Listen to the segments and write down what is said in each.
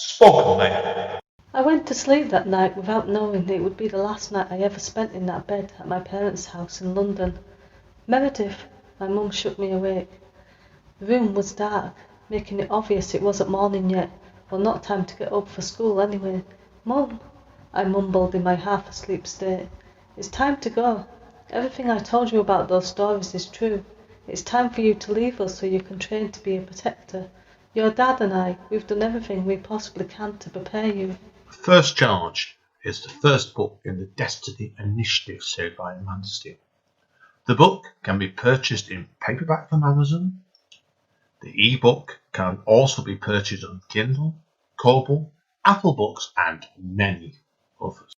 Spoken Labour. I went to sleep that night without knowing it would be the last night I ever spent in that bed at my parents' house in London. Meredith, my mum shook me awake. The room was dark, making it obvious it wasn't morning yet, or not time to get up for school anyway. Mum, I mumbled in my half-asleep state. It's time to go. Everything I told you about those stories is true. It's time for you to leave us so you can train to be a protector. Your dad and I, we've done everything we possibly can to prepare you. First Charge is the first book in the Destiny Initiative series by Amanda Steele. The book can be purchased in paperback from Amazon. The ebook can also be purchased on Kindle, Kobo, Apple Books, and many others.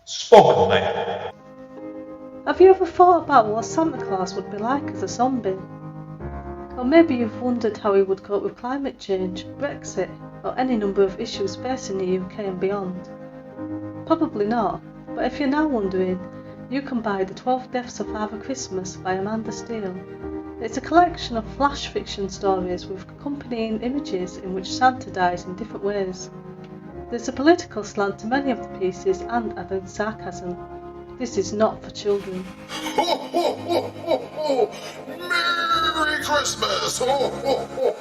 Spoken Labour. Have you ever thought about what Santa Claus would be like as a zombie? Or maybe you've wondered how he would cope with climate change, Brexit, or any number of issues facing the UK and beyond. Probably not, but if you're now wondering, you can buy The 12 Deaths of Father Christmas by Amanda Steele. It's a collection of flash fiction stories with accompanying images in which Santa dies in different ways. There's a political slant to many of the pieces and added sarcasm. This is not for children. Ho, ho, ho, ho, ho. Merry Christmas! Ho, ho, ho, ho,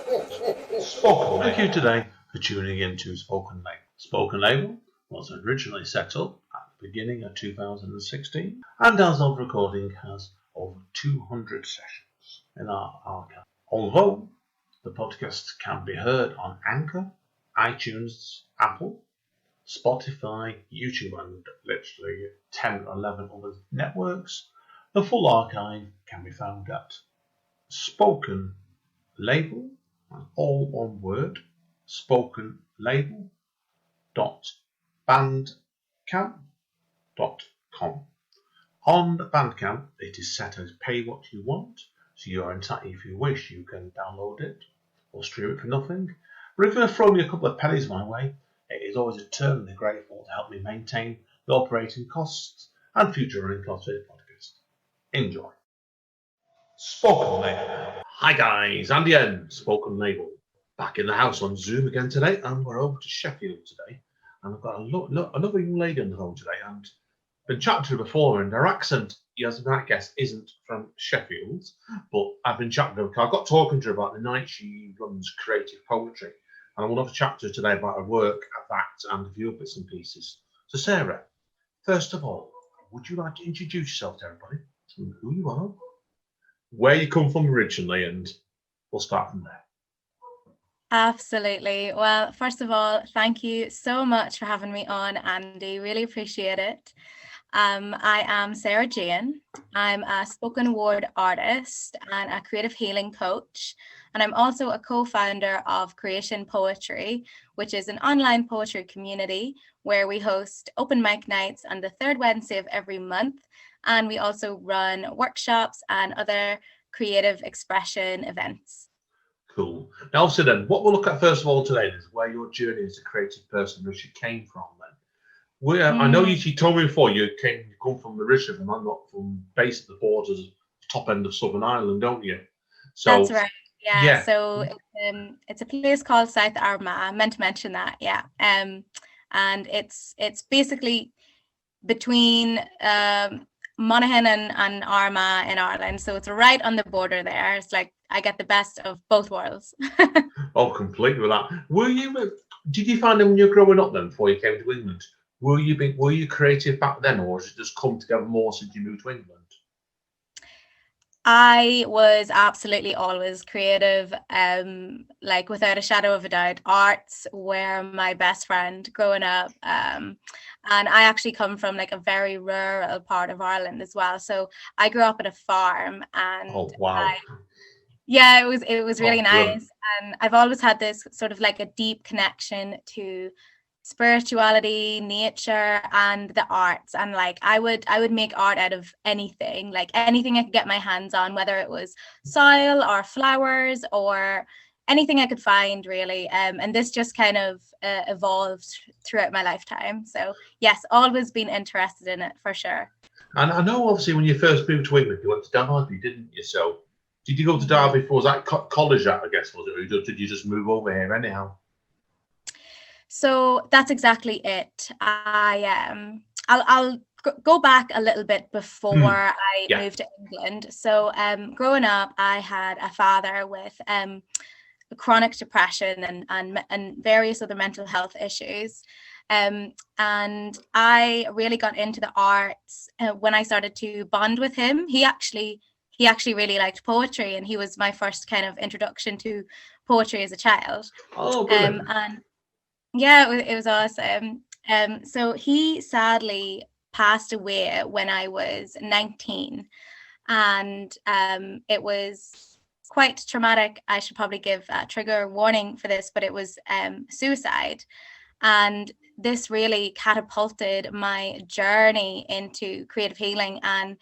ho. Spoken. Thank you today for tuning in to Spoken Label. Spoken Label was originally set up at the beginning of 2016 and as of recording has over 200 sessions in our archive. Although the podcast can be heard on Anchor, iTunes, Apple, Spotify, YouTube and literally 10 or 11 other networks, the full archive can be found at Spoken Label, all one word, spokenlabel.bandcamp.com. On Bandcamp, it is set as pay what you want, so you're entitled, if you wish, you can download it or stream it for nothing. But if you want to throw me a couple of pennies my way, it is always eternally grateful to help me maintain the operating costs and future running costs of the podcast. Enjoy. Spoken Label. Hi guys, Andy N, Spoken Label. Back in the house on Zoom again today, and we're over to Sheffield today. And I've got another young lady on the phone today, and I've been chatting to her before, and her accent, as you might guess, isn't from Sheffield, but I've been chatting to her. I got talking to her about the night she runs creative poetry, and I want to have a chat to her today about her work at that and a few bits and pieces. So Sarah, first of all, would you like to introduce yourself to everybody, who you are, where you come from originally, and we'll start from there. Absolutely. Well, first of all, thank you so much for having me on, Andy. Really appreciate it. I am Sarah Jane. I'm a spoken word artist and a creative healing coach. And I'm also a co-founder of Creation Poetry, which is an online poetry community where we host open mic nights on the third Wednesday of every month. And we also run workshops and other creative expression events. Cool. Now, obviously then, what we'll look at first of all today is where your journey as a creative person originally came from then. I know you told me before you come from originally from, I'm not from base at the borders, top end of Southern Ireland, don't you? So that's right. Yeah. So it's a place called South Armagh. I meant to mention that. Yeah. And it's basically between Monaghan and Armagh in Ireland. So it's right on the border there. It's like I get the best of both worlds. Oh, completely with that. Did you find that when you were growing up then, before you came to England, were you creative back then, or has it just come together more since you moved to England? I was absolutely always creative, like without a shadow of a doubt. Arts were my best friend growing up. And I actually come from like a very rural part of Ireland as well. So I grew up at a farm, and oh wow. It was really nice. And I've always had this sort of like a deep connection to spirituality, nature, and the arts. And like I would make art out of anything, like anything I could get my hands on, whether it was soil or flowers or anything I could find, really. And this just kind of evolved throughout my lifetime. So yes, always been interested in it for sure. And I know obviously when you first moved to England, you went to Derby, didn't you? So did you go to Derby for, was that college, I guess, was it? Or did you just move over here anyhow? So that's exactly it. I'll go back a little bit before I Yeah. moved to England. So growing up, I had a father with chronic depression and various other mental health issues. And I really got into the arts when I started to bond with him. He actually really liked poetry, and he was my first kind of introduction to poetry as a child. Oh, brilliant. And yeah, it was awesome. So he sadly passed away when I was 19, and it was quite traumatic. I should probably give a trigger warning for this, but it was suicide. And this really catapulted my journey into creative healing and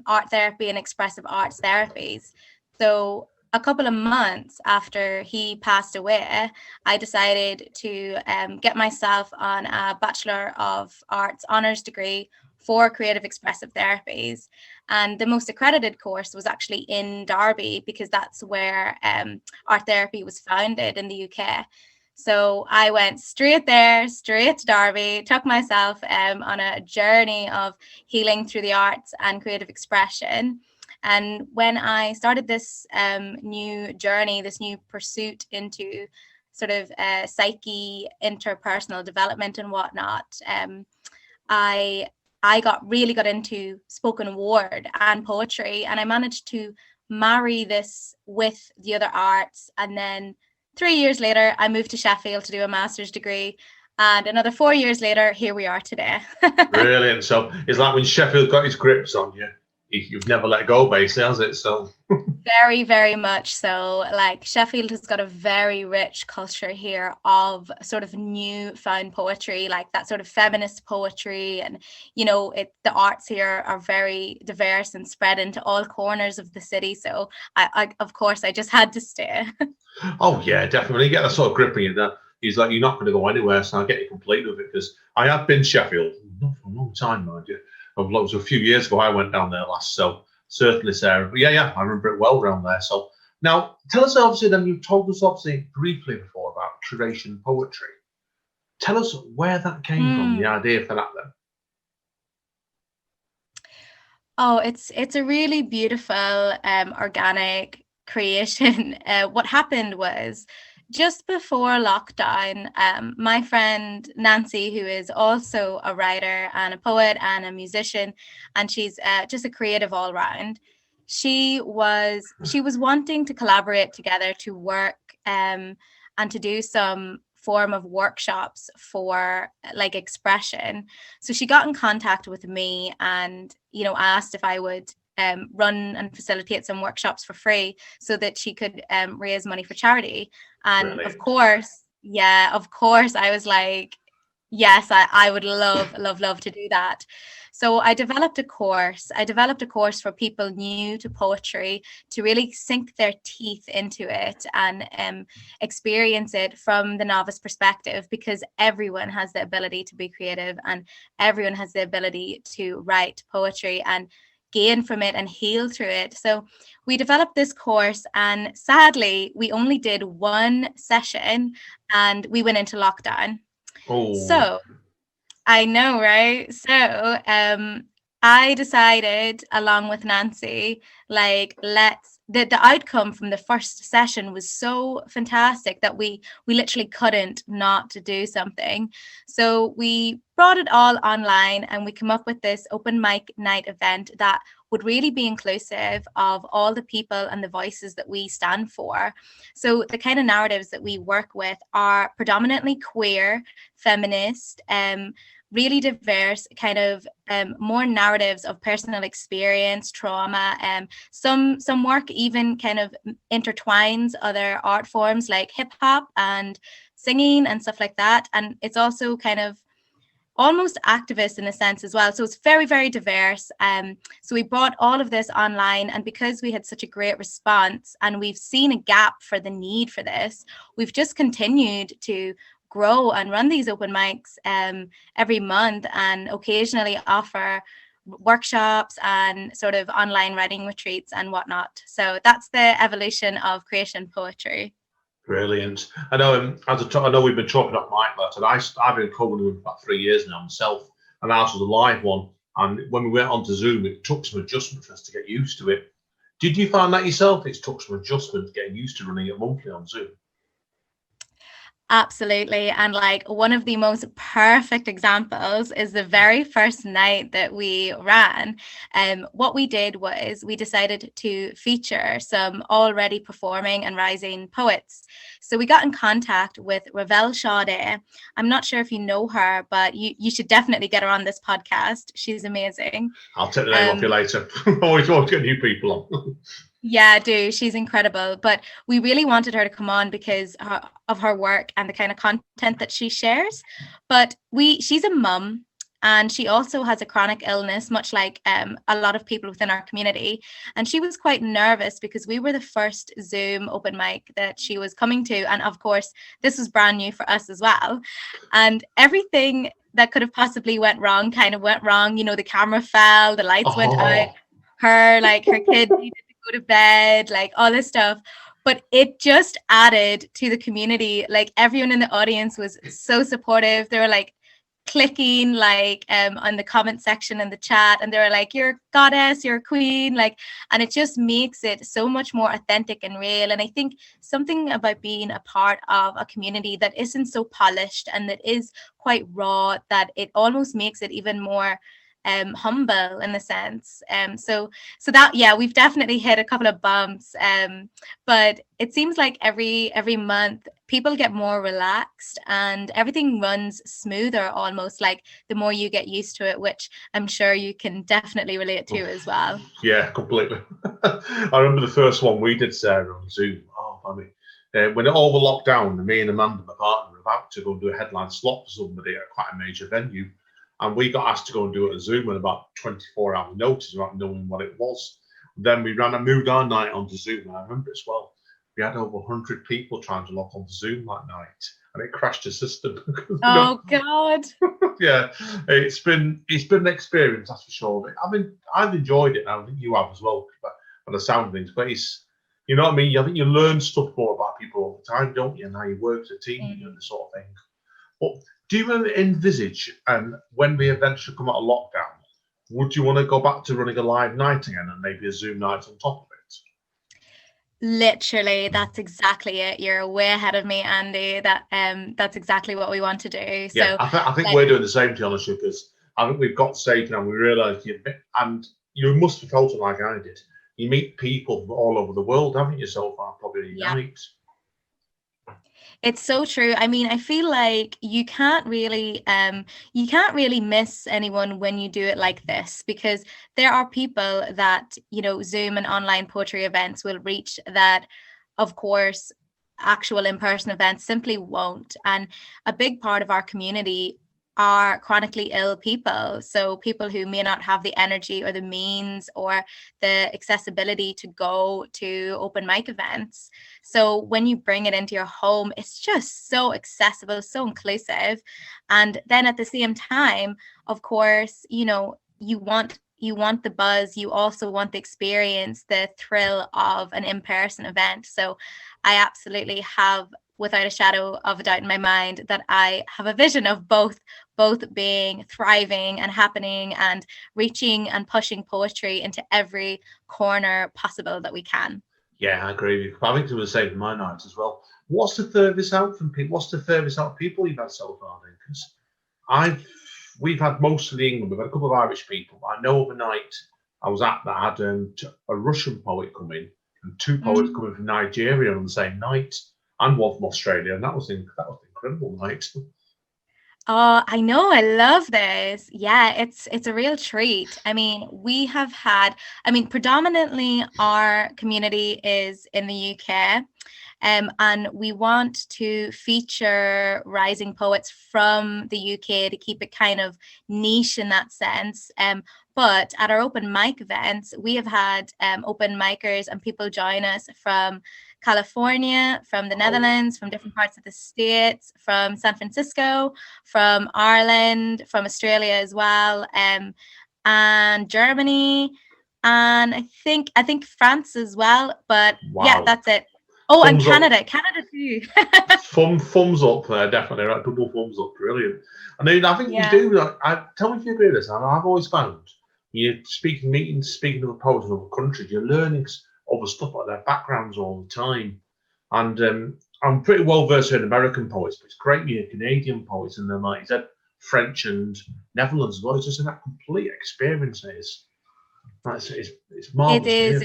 art therapy and expressive arts therapies. So a couple of months after he passed away, I decided to get myself on a Bachelor of Arts honours degree for creative expressive therapies. And the most accredited course was actually in Derby, because that's where art therapy was founded in the UK. So I went straight there, straight to Derby, took myself on a journey of healing through the arts and creative expression. And when I started this new journey, this new pursuit into sort of psyche, interpersonal development and whatnot, I really got into spoken word and poetry, and I managed to marry this with the other arts. And then 3 years later, I moved to Sheffield to do a master's degree. And another 4 years later, here we are today. Brilliant. So it's like when Sheffield got his grips on you, you've never let go, basically, has it? So Very, very much so. Like, Sheffield has got a very rich culture here of sort of new found poetry, like that sort of feminist poetry. And, you know, the arts here are very diverse and spread into all corners of the city. So I of course, I just had to stay. oh yeah, definitely. When you get that sort of grip on you, that he's like, you're not going to go anywhere. So I get you completely with it, because I have been Sheffield, not for a long time, mind you. It was a few years ago I went down there last, so certainly, Sarah. But yeah, I remember it well around there. So now, tell us, obviously, then you've told us obviously briefly before about creation poetry. Tell us where that came from, the idea for that then. Oh, it's a really beautiful organic creation. What happened was, just before lockdown, my friend Nancy, who is also a writer and a poet and a musician, and she's just a creative all round, she was wanting to collaborate together to work and to do some form of workshops for like expression. So she got in contact with me and, you know, asked if I would run and facilitate some workshops for free so that she could raise money for charity. And Brilliant. of course, I was like, yes, I would love to do that. So I developed a course. For people new to poetry to really sink their teeth into it and experience it from the novice perspective, because everyone has the ability to be creative and everyone has the ability to write poetry and gain from it and heal through it. So we developed this course, and sadly we only did one session and we went into lockdown. Oh. So I know, right? So I decided, along with Nancy, like, the outcome from the first session was so fantastic that we literally couldn't not to do something. So we brought it all online and we came up with this open mic night event that would really be inclusive of all the people and the voices that we stand for. So the kind of narratives that we work with are predominantly queer, feminist, really diverse, kind of more narratives of personal experience, trauma. Some work even kind of intertwines other art forms like hip hop and singing and stuff like that. And it's also kind of almost activist in a sense as well. So it's very, very diverse. So we brought all of this online, and because we had such a great response and we've seen a gap for the need for this, we've just continued to grow and run these open mics every month, and occasionally offer workshops and sort of online writing retreats and whatnot. So that's the evolution of creation poetry. Brilliant. I know. I know we've been talking about mic that, and I've been covering with about 3 years now myself, and ours was a live one. And when we went onto Zoom, it took some adjustment for us to get used to it. Did you find that yourself? It took some adjustment getting used to running it monthly on Zoom. Absolutely. And like one of the most perfect examples is the very first night that we ran. What we did was we decided to feature some already performing and rising poets. So we got in contact with Ravel Sade. I'm not sure if you know her, but you should definitely get her on this podcast. She's amazing. I'll take the name off you later. I always want to get new people on. Yeah, do. She's incredible. But we really wanted her to come on because of her work and the kind of content that she shares. But she's a mum, and she also has a chronic illness, much like a lot of people within our community. And she was quite nervous because we were the first Zoom open mic that she was coming to. And of course, this was brand new for us as well. And everything that could have possibly went wrong kind of went wrong. You know, the camera fell, the lights went out, her kid needed go to bed, like all this stuff. But it just added to the community. Like everyone in the audience was so supportive. They were like clicking like on the comment section in the chat, and they were like, you're a goddess, you're a queen, like, and it just makes it so much more authentic and real. And I think something about being a part of a community that isn't so polished and that is quite raw, that it almost makes it even more humble in a sense. So that, yeah, we've definitely hit a couple of bumps, but it seems like every month people get more relaxed and everything runs smoother, almost, like the more you get used to it, which I'm sure you can definitely relate to as well. Yeah, completely. I remember the first one we did, Sarah, on Zoom. When it all was locked down, me and Amanda, my partner, were about to go and do a headline slot for somebody at quite a major venue. And we got asked to go and do it on Zoom in about 24 hours notice without knowing what it was. Then we moved our night onto Zoom, and I remember as well, we had over 100 people trying to log onto Zoom that night, and it crashed the system. Oh God! Yeah, it's been an experience, that's for sure. I've enjoyed it, and I think you have as well, by the sound of things. But it's, you know what I mean. I think you learn stuff more about people all the time, don't you? And how you work as a team, and this sort of thing. But do you envisage, when we eventually come out of lockdown, would you want to go back to running a live night again and maybe a Zoom night on top of it? Literally, that's exactly it. You're way ahead of me, Andy. That's exactly what we want to do. Yeah, so I think we're doing the same, to be honest, because I think we've got safe now. We realised, and you must have felt it like I did. You meet people from all over the world, haven't you, so far, probably night. It's so true. I mean, I feel like you can't really miss anyone when you do it like this, because there are people that, you know, Zoom and online poetry events will reach that, of course, actual in-person events simply won't. And a big part of our community are chronically ill people, so people who may not have the energy or the means or the accessibility to go to open mic events. So when you bring it into your home, it's just so accessible, so inclusive. And then at the same time, of course, you know, you want the buzz, you also want the experience, the thrill of an in-person event. So I absolutely have, without a shadow of a doubt in my mind, that I have a vision of both being thriving and happening and reaching and pushing poetry into every corner possible that we can. Yeah, I agree with you. I think it was the same for my nights as well. What's the furthest out from people? What's the furthest out people you've had so far, then? Because we've had mostly England. We've had a couple of Irish people. I know of a night I was at that had a Russian poet come in and two poets coming from Nigeria on the same night, and one from Australia, and that was an incredible night. Oh, I know. I love this. Yeah, it's a real treat. I mean, we have had, predominantly our community is in the UK, and we want to feature rising poets from the UK to keep it kind of niche in that sense. But at our open mic events, we have had open micers and people join us from California, from the Netherlands, from different parts of the States, from San Francisco, from Ireland, from Australia as well, and Germany, and I think France as well. But yeah, that's it. Oh, and Thumbs up. Canada too. Thumbs up there, definitely. Right, double thumbs up, brilliant. And then I think Yeah. you do. Tell me if you agree with this. I've always found you speaking meetings, speaking to other poets in other countries, you're learning other stuff like their backgrounds all the time. And I'm pretty well versed in American poets, but it's great meeting Canadian poets, and then like you said, French and Netherlands as well. It's just that complete experience. It's marvelous. It is.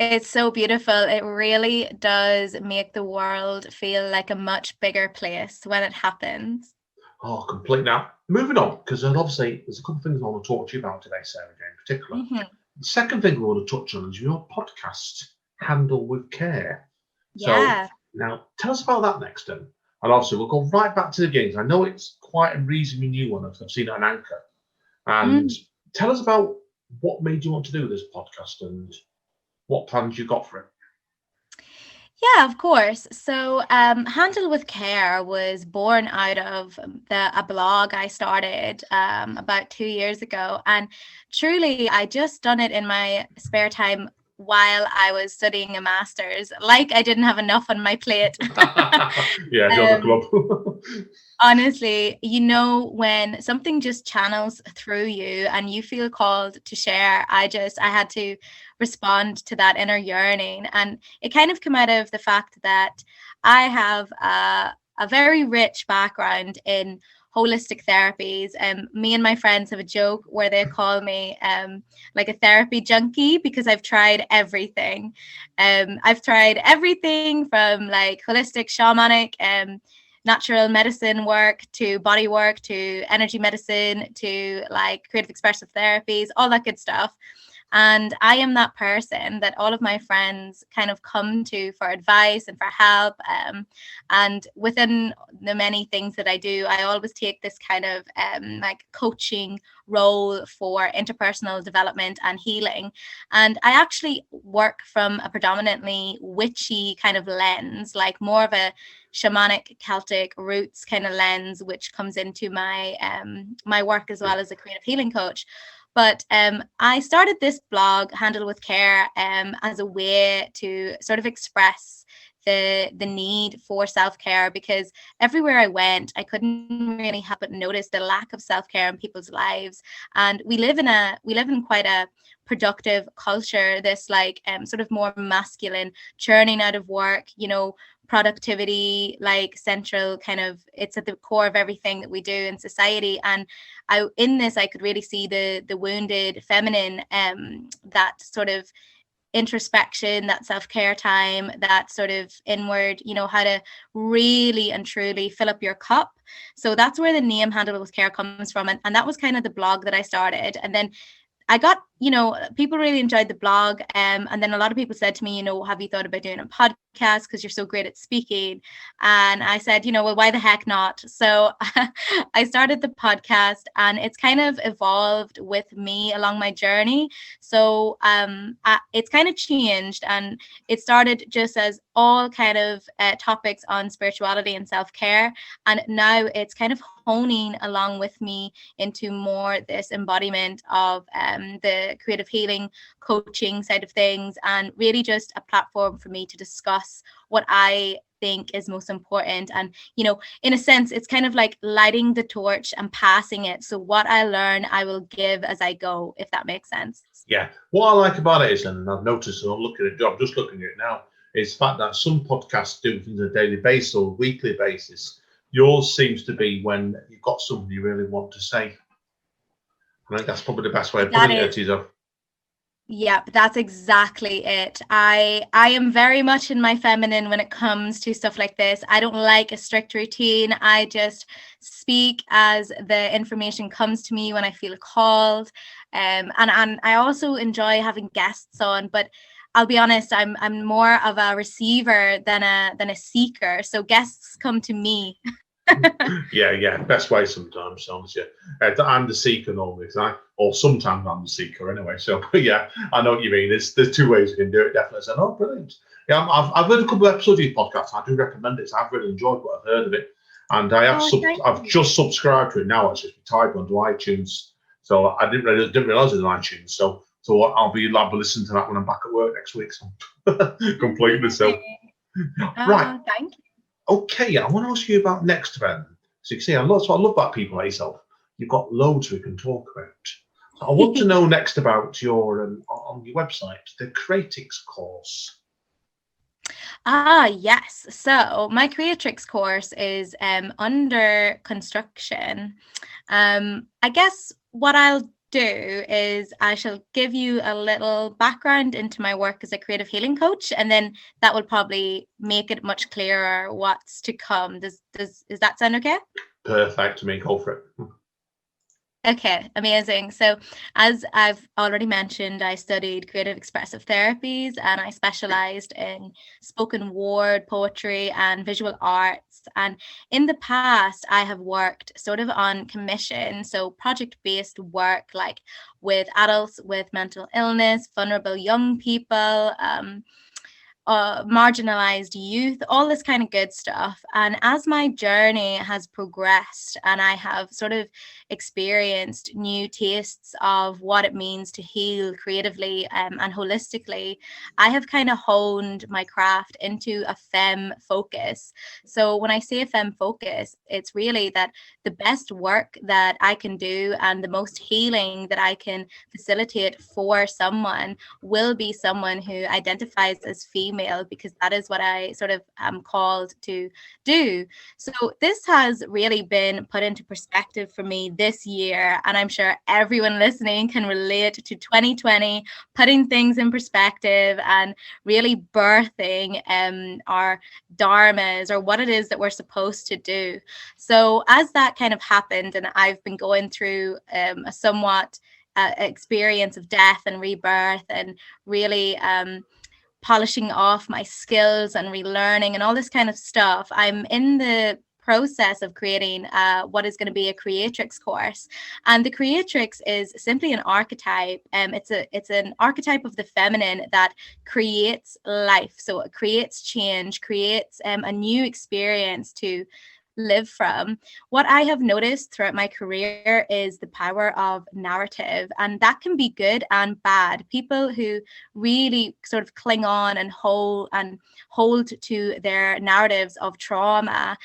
It's so beautiful. It really does make the world feel like a much bigger place when it happens. Oh, complete. Now, moving on, because obviously there's a couple of things I want to talk to you about today, Sarah, in particular. Mm-hmm. The second thing we want to touch on is your podcast, Handle with Care. Yeah. So now, tell us about that next then. And obviously, we'll go right back to the beginning. I know it's quite a reasonably new one. I've seen it on Anchor. And tell us about what made you want to do this podcast and what plans you got for it. Yeah, of course. So Handle with Care was born out of a blog I started about 2 years ago. And truly, I just done it in my spare time while I was studying a master's. Like I didn't have enough on my plate. Yeah, join the club. Honestly, when something just channels through you and you feel called to share, I had to respond to that inner yearning. And it kind of came out of the fact that I have a very rich background in holistic therapies. Me and my friends have a joke where they call me like a therapy junkie because I've tried everything. I've tried everything from like holistic, shamanic, natural medicine work to body work to energy medicine to like creative expressive therapies, all that good stuff. And I am that person that all of my friends kind of come to for advice and for help. And within the many things that I do, I always take this kind of like coaching role for interpersonal development and healing. And I actually work from a predominantly witchy kind of lens, like more of a shamanic Celtic roots kind of lens, which comes into my my work as well as a creative healing coach. But I started this blog, Handle with Care, as a way to sort of express the need for self-care, because everywhere I went, I couldn't really help but notice the lack of self-care in people's lives. And we live in quite a productive culture, this like sort of more masculine churning out of work, productivity, like central kind of, it's at the core of everything that we do in society. And I could really see the wounded feminine, that sort of introspection, that self-care time, that sort of inward, how to really and truly fill up your cup. So that's where the name Handle with Care comes from. And that was kind of the blog that I started. And then I got, people really enjoyed the blog. And then a lot of people said to me, have you thought about doing a podcast because you're so great at speaking? And I said, well, why the heck not? So I started the podcast, and it's kind of evolved with me along my journey. So it's kind of changed, and it started just as all kind of topics on spirituality and self-care. And now it's kind of honing along with me into more this embodiment of the creative healing coaching side of things, and really just a platform for me to discuss what I think is most important. And in a sense, it's kind of like lighting the torch and passing it. So what I learn, I will give as I go, if that makes sense. Yeah, what I like about it is, and I've noticed, and I'm just looking at it now, is the fact that some podcasts do things on a daily basis or weekly basis. Yours seems to be when you've got something you really want to say. I think that's probably the best way of putting it, Tizo. Yeah, that's exactly it. I am very much in my feminine when it comes to stuff like this. I don't like a strict routine. I just speak as the information comes to me when I feel called. And I also enjoy having guests on, but I'll be honest, I'm more of a receiver than a seeker. So guests come to me. yeah, best way sometimes, honestly. I'm the seeker normally, or sometimes I'm the seeker anyway. So, but yeah, I know what you mean. There's two ways you can do it, definitely. So, oh, brilliant. Yeah, I've heard a couple of episodes of your podcast. I do recommend it. So I've really enjoyed what I've heard of it, and I've just subscribed to it now. It's just typed onto iTunes, so I didn't realize it on iTunes. So I'll be listening to that when I'm back at work next week. So completely so. Right. Thank you. Okay, I want to ask you about next event. So you can see, that's what I love about people like yourself. You've got loads we can talk about. So I want to know next about your on your website, the Creatix course. Yes. So my Creatrix course is under construction. I guess what I'll do is I shall give you a little background into my work as a creative healing coach, and then that will probably make it much clearer what's to come. Does that sound okay? Perfect to me. Go for it. Okay, amazing. So, as I've already mentioned, I studied creative expressive therapies and I specialized in spoken word, poetry, and visual arts. And in the past, I have worked sort of on commission, so project based work like with adults with mental illness, vulnerable young people, marginalized youth, all this kind of good stuff. And as my journey has progressed and I have sort of experienced new tastes of what it means to heal creatively and holistically, I have kind of honed my craft into a femme focus. So when I say a femme focus, it's really that the best work that I can do and the most healing that I can facilitate for someone will be someone who identifies as female, because that is what I sort of am called to do. So this has really been put into perspective for me this year, and I'm sure everyone listening can relate to 2020 putting things in perspective and really birthing our dharmas, or what it is that we're supposed to do. So as that kind of happened, and I've been going through a somewhat experience of death and rebirth, and really polishing off my skills and relearning and all this kind of stuff, I'm in the process of creating what is going to be a Creatrix course. And the Creatrix is simply an archetype. It's an archetype of the feminine that creates life. So it creates change, creates a new experience to live from. What I have noticed throughout my career is the power of narrative, and that can be good and bad. People who really sort of cling on and hold to their narratives of trauma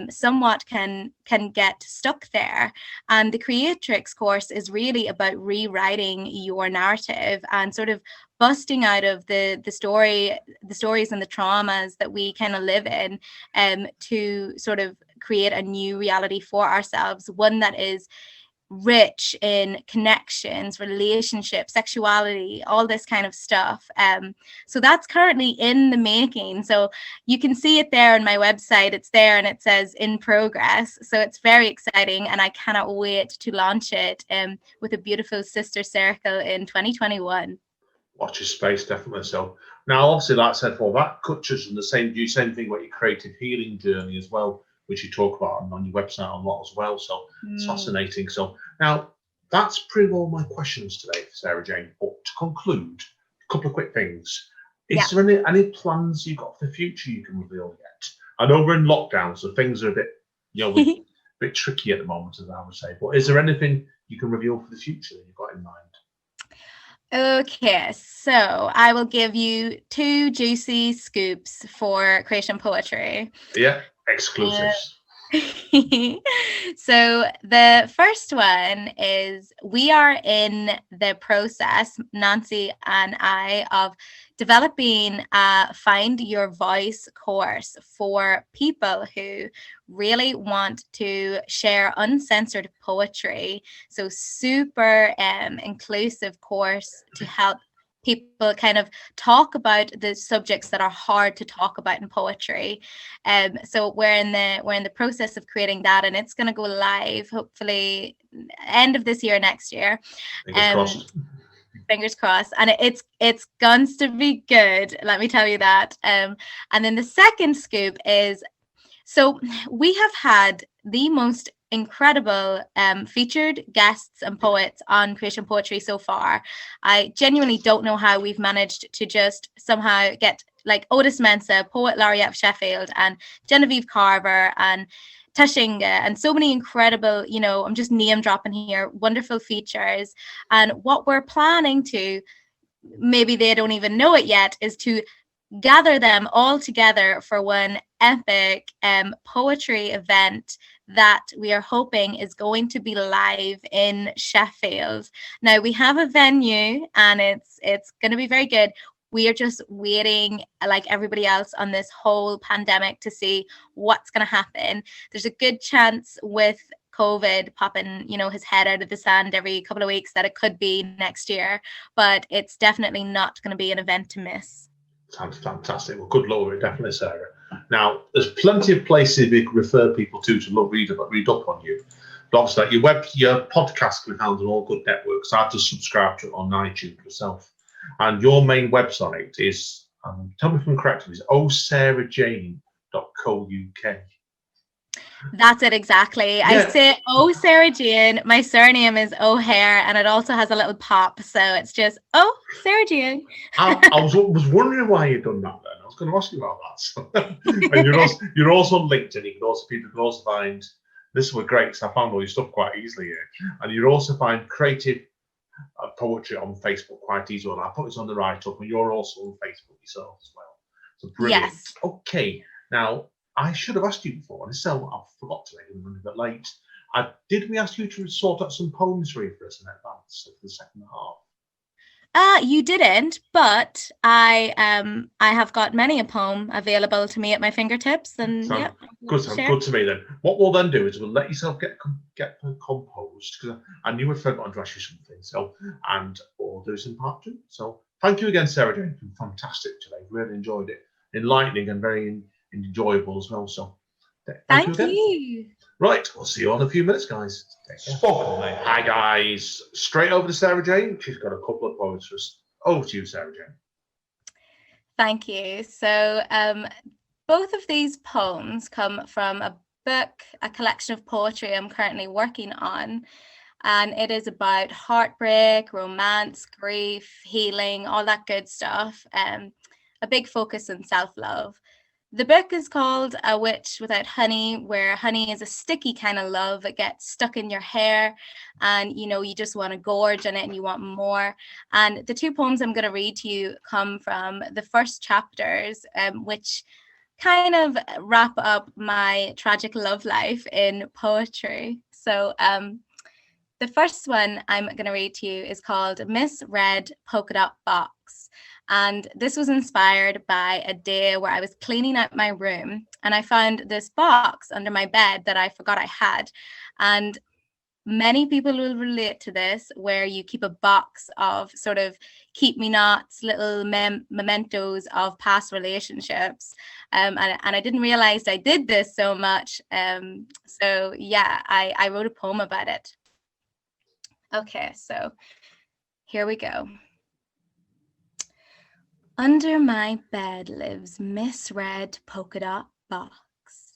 somewhat can get stuck there. And the Creatrix course is really about rewriting your narrative and sort of busting out of the stories and the traumas that we kind of live in, to sort of create a new reality for ourselves, one that is rich in connections, relationships, sexuality, all this kind of stuff. So that's currently in the making. So you can see it there on my website. It's there and it says in progress. So it's very exciting, and I cannot wait to launch it with a beautiful sister circle in 2021. Watch your space, definitely. So now, obviously, like I said before, that touches on the same thing about your creative healing journey as well, which you talk about on your website a lot as well. So it's fascinating. So now that's pretty well my questions today, Sarah Jane. But to conclude, a couple of quick things. Is there any plans you've got for the future you can reveal yet? I know we're in lockdown, so things are a bit, a bit tricky at the moment, as I would say. But is there anything you can reveal for the future that you've got in mind? Okay, so I will give you 2 juicy scoops for creation poetry. Yeah, exclusives. So the first one is, we are in the process, Nancy and I, of developing a Find Your Voice course for people who really want to share uncensored poetry. So super inclusive course to help people kind of talk about the subjects that are hard to talk about in poetry. So we're in the process of creating that, and it's going to go live hopefully end of this year, next year. Fingers crossed. And it's going to be good, let me tell you that. And then the second scoop is, so we have had the most incredible featured guests and poets on Creation Poetry so far. I genuinely don't know how we've managed to just somehow get like Otis Mensa, Poet Laureate of Sheffield, and Genevieve Carver, and Tashinga, and so many incredible, I'm just name dropping here, wonderful features. And what we're planning to, maybe they don't even know it yet, is to gather them all together for one epic poetry event that we are hoping is going to be live in Sheffield. Now we have a venue and it's going to be very good. We are just waiting, like everybody else, on this whole pandemic to see what's going to happen. There's a good chance with COVID popping, his head out of the sand every couple of weeks that it could be next year, but it's definitely not going to be an event to miss. Sounds fantastic. Well, good luck with it, definitely, Sarah. Now, there's plenty of places we can refer people to read up on you. But obviously, your podcast can be found on all good networks. I've just subscribed to it on iTunes myself. And your main website is, tell me if I'm correct, is osarahjane.co.uk. That's it, exactly. Yeah. I say Sarah Jane. My surname is O'Hare, and it also has a little pop, so it's just Sarah Jane. I was wondering why you'd done that. Then I was going to ask you about that. And you're also on LinkedIn. People can also find. This was great because I found all your stuff quite easily here, and you also find creative poetry on Facebook quite easily. And I put this on the write up, and you're also on Facebook yourself as well. So brilliant. Yes. Okay, now. I should have asked you before, and so I forgot to. I'm running a bit late. Did we ask you to sort out some poems for us in advance for the second half? You didn't, but I have got many a poem available to me at my fingertips, and good to me then. What we'll then do is we'll let yourself get composed, because I knew I'd forgotten to ask you something. And we'll do some part two. So thank you again, Sarah Jane. It's been fantastic today. Really enjoyed it. Enlightening and very enjoyable as well. So thank you. Right, we'll see you in a few minutes, guys. Spoken, mate. Hi guys. Straight over to Sarah Jane. She's got a couple of poems for us. Over to you, Sarah Jane. Thank you. So both of these poems come from a book, a collection of poetry I'm currently working on. And it is about heartbreak, romance, grief, healing, all that good stuff. A big focus on self-love. The book is called A Witch Without Honey, where honey is a sticky kind of love. It gets stuck in your hair and, you just want to gorge on it and you want more. And the two poems I'm going to read to you come from the first chapters, which kind of wrap up my tragic love life in poetry. So the first one I'm going to read to you is called Misread Polka Dot Box. And this was inspired by a day where I was cleaning out my room and I found this box under my bed that I forgot I had. And many people will relate to this, where you keep a box of sort of keep-me-nots, little mementos of past relationships. And I didn't realize I did this so much. So yeah, I wrote a poem about it. Okay, so here we go. Under my bed lives misread polka dot box.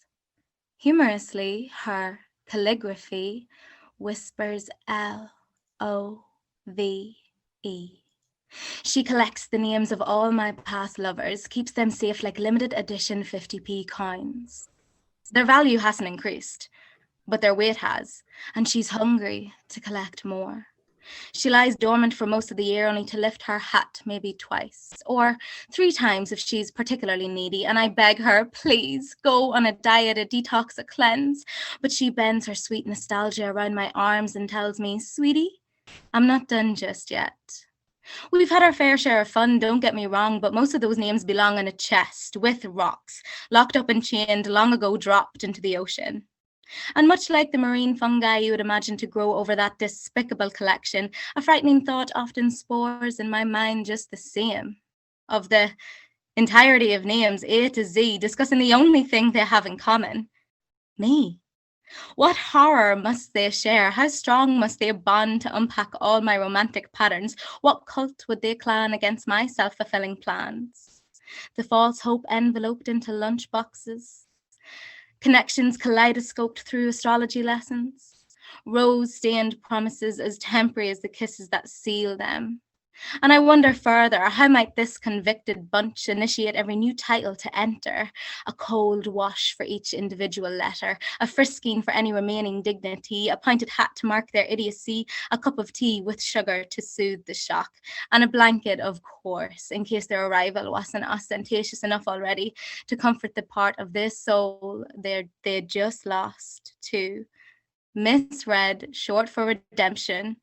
Humorously, her calligraphy whispers L-O-V-E. She collects the names of all my past lovers, keeps them safe like limited edition 50p coins. Their value hasn't increased, but their weight has, and she's hungry to collect more. She lies dormant for most of the year, only to lift her hat maybe twice or 3 times if she's particularly needy. And I beg her, please go on a diet, a detox, a cleanse. But she bends her sweet nostalgia around my arms and tells me, sweetie, I'm not done just yet. We've had our fair share of fun, don't get me wrong, but most of those names belong in a chest with rocks, locked up and chained, long ago dropped into the ocean. And much like the marine fungi you would imagine to grow over that despicable collection, a frightening thought often spores in my mind just the same. Of the entirety of names, A to Z, discussing the only thing they have in common, me. What horror must they share? How strong must they bond to unpack all my romantic patterns? What cult would they clan against my self-fulfilling plans? The false hope enveloped into lunch boxes. Connections kaleidoscoped through astrology lessons, rose-stained promises as temporary as the kisses that seal them. And I wonder further, how might this convicted bunch initiate every new title to enter? A cold wash for each individual letter, a frisking for any remaining dignity, a pointed hat to mark their idiocy, a cup of tea with sugar to soothe the shock, and a blanket, of course, in case their arrival wasn't ostentatious enough already, to comfort the part of their soul they just lost to. Misread, short for redemption.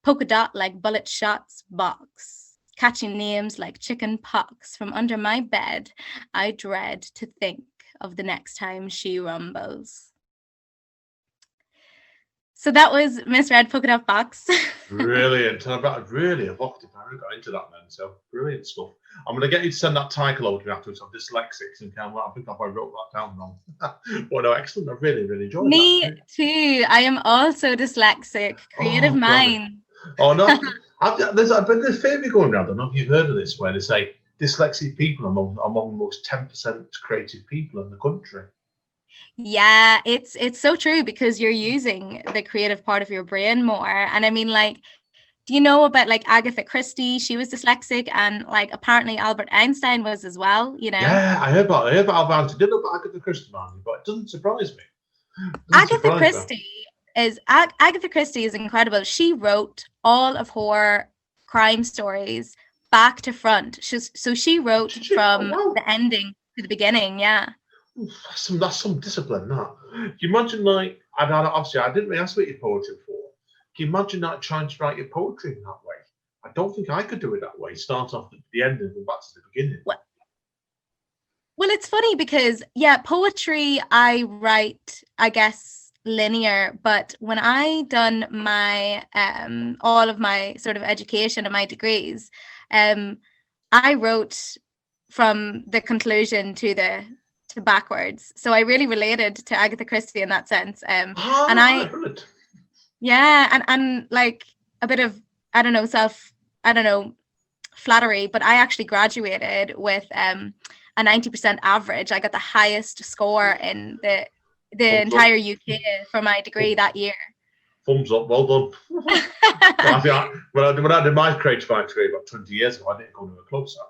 Polka dot like bullet shots box. Catching names like chicken pox from under my bed. I dread to think of the next time she rumbles. So that was Misread Polka Dot Box. Brilliant. And I've really evocative. I really got into that then. So brilliant stuff. I'm going to get you to send that title over to me afterwards. I'm dyslexic and I think I wrote that down wrong. Well, no, excellent. I really, really enjoyed Me that. too. I am also dyslexic. Creative mind. Oh, no. There's a theory going around. I don't know if you've heard of this, where they say dyslexic people are among the most 10% creative people in the country. Yeah, it's so true, because you're using the creative part of your brain more. And I mean, like, do you know about like Agatha Christie? She was dyslexic, and like apparently Albert Einstein was as well, you know? Yeah, I heard about Albert Einstein. I didn't know about Agatha Christie, man, but it doesn't surprise me. Agatha Christie is incredible. She wrote all of her crime stories back to front. So she wrote from the ending to the beginning. Yeah. That's some discipline. That. Can you imagine, like, obviously I didn't really ask what your poetry for. Can you imagine that trying to write your poetry in that way? I don't think I could do it that way. Start off at the end and go back to the beginning. Well, it's funny because, yeah, poetry I write, I guess, linear, but when I done my all of my sort of education and my degrees, I wrote from the conclusion to backwards. So I really related to Agatha Christie in that sense. And like a bit of, flattery, but I actually graduated with a 90% average. I got the highest score in the entire UK for my degree that year. Thumbs up, well done. When I did my creative writing degree about 20 years ago, I didn't go to a club, so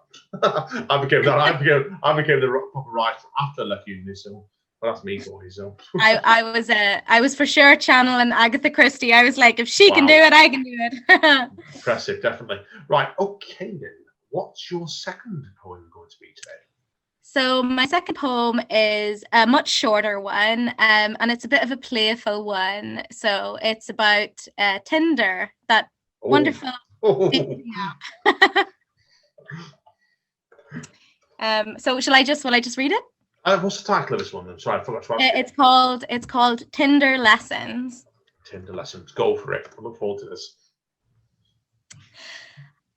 I became the proper writer after I left uni. So that's me, boys. So I was for sure channeling Agatha Christie. I was like, if she can do it, I can do it. Impressive, definitely. Right, okay then. What's your second poem going to be today? So my second poem is a much shorter one, and it's a bit of a playful one. So it's about Tinder, that wonderful. So will I just read it? What's the title of this one then? Sorry, I forgot to ask. It's called Tinder Lessons. Tinder Lessons. Go for it. I look forward to this.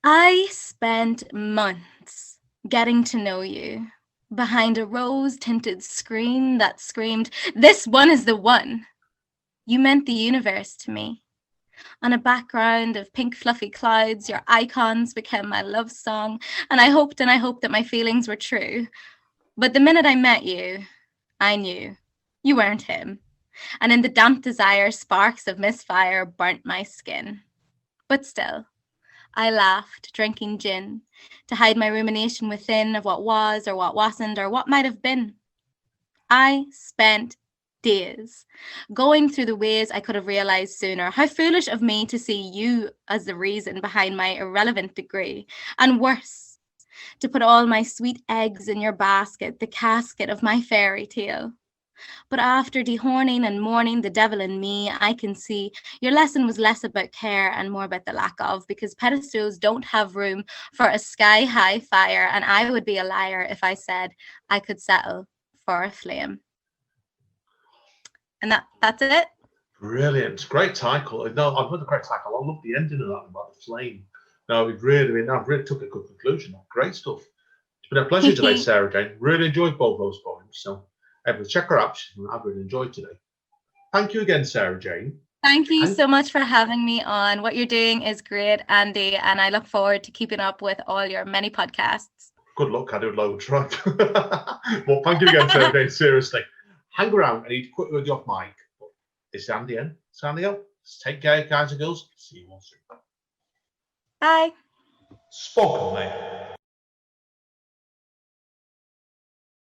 I spent months getting to know you behind a rose-tinted screen that screamed, "This one is the one." You meant the universe to me. On a background of pink fluffy clouds, your icons became my love song, and I hoped that my feelings were true. But the minute I met you, I knew you weren't him. And in the damp desire, sparks of misfire burnt my skin. But still, I laughed, drinking gin, to hide my rumination within of what was or what wasn't or what might have been. I spent days going through the ways I could have realized sooner. How foolish of me to see you as the reason behind my irrelevant degree. And worse, to put all my sweet eggs in your basket, the casket of my fairy tale. But after dehorning and mourning the devil in me, I can see your lesson was less about care and more about the lack of, because pedestals don't have room for a sky-high fire, and I would be a liar if I said I could settle for a flame. And that's it. Brilliant. Great title. No, I've heard the great title. I love the ending of that about the flame. No, I've really took a good conclusion. Great stuff. It's been a pleasure today, Sarah Jane. Really enjoyed both those poems. So everyone check her out. I've really enjoyed today. Thank you again, Sarah Jane. Thank you so much for having me on. What you're doing is great, Andy, and I look forward to keeping up with all your many podcasts. Good luck. I do loads, right? Well, thank you again, Sarah Jane. Seriously. Hang around. I need to quit with you off mic. But it's Andy in. It's Andy out. Take care, guys and girls. See you all soon. Bye. Spoken, mate.